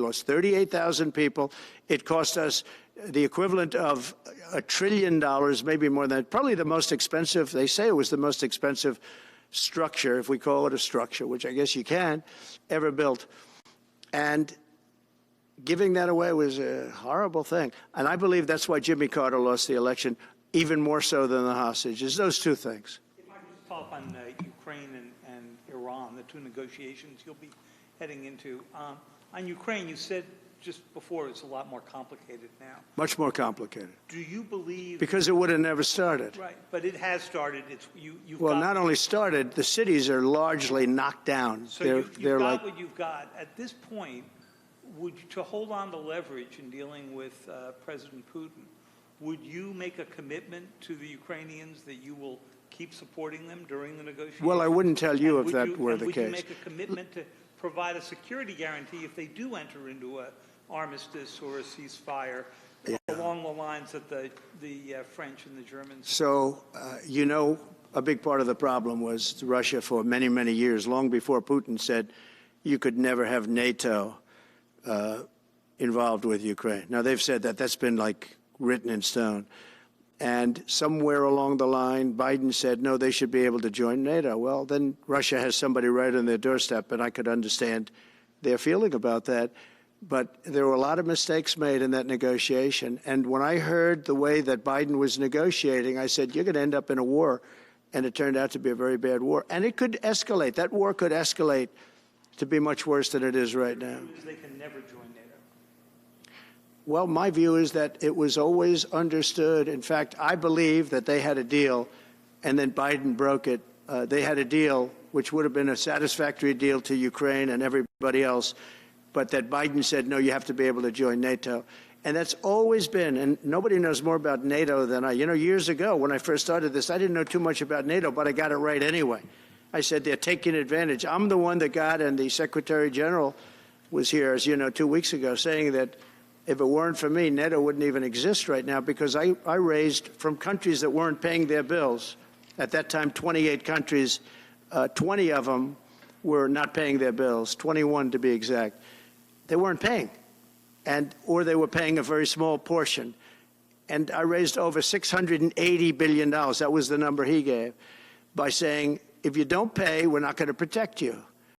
lost 38,000 people. It cost us the equivalent of $1 trillion, maybe more than that. Probably the most expensive, they say it was the most expensive structure, if we call it a structure, which I guess you can, ever built. And giving that away was a horrible thing. And I believe that's why Jimmy Carter lost the election, even more so than the hostages. Those two things. If I could just follow up on Ukraine and Iran, the two negotiations you'll be heading into. On Ukraine, you said just before it's a lot more complicated now. Much more complicated. Do you believe... Because it would have never started. Right, but it has started. You've well, got, not only started, the cities are largely knocked down. So you've got like, what you've got. At this point, to hold on to leverage in dealing with President Putin, would you make a commitment to the Ukrainians that you will keep supporting them during the negotiations? Well, I wouldn't tell you if that were the case. Would you make a commitment to provide a security guarantee if they do enter into an armistice or a ceasefire along the lines that the French and the Germans? So, a big part of the problem was Russia for many, many years, long before Putin said you could never have NATO involved with Ukraine. Now, they've said that. That's been like written in stone. And somewhere along the line, Biden said, no, they should be able to join NATO. Well, then Russia has somebody right on their doorstep, and I could understand their feeling about that. But there were a lot of mistakes made in that negotiation. And when I heard the way that Biden was negotiating, I said, you're going to end up in a war. And it turned out to be a very bad war. And it could escalate. That war could escalate to be much worse than it is right now. They can never join NATO. Well, my view is that it was always understood. In fact, I believe that they had a deal, and then Biden broke it. They had a deal which would have been a satisfactory deal to Ukraine and everybody else, but that Biden said, no, you have to be able to join NATO. And that's always been, and nobody knows more about NATO than I. Years ago, when I first started this, I didn't know too much about NATO, but I got it right anyway. I said they're taking advantage. I'm the one that got, and the Secretary General was here, as you know, 2 weeks ago, saying that if it weren't for me, NATO wouldn't even exist right now, because I raised from countries that weren't paying their bills. At that time, 28 countries, 20 of them were not paying their bills, 21 to be exact. They weren't paying, or they were paying a very small portion. And I raised over $680 billion. That was the number he gave, by saying, if you don't pay, we're not going to protect you.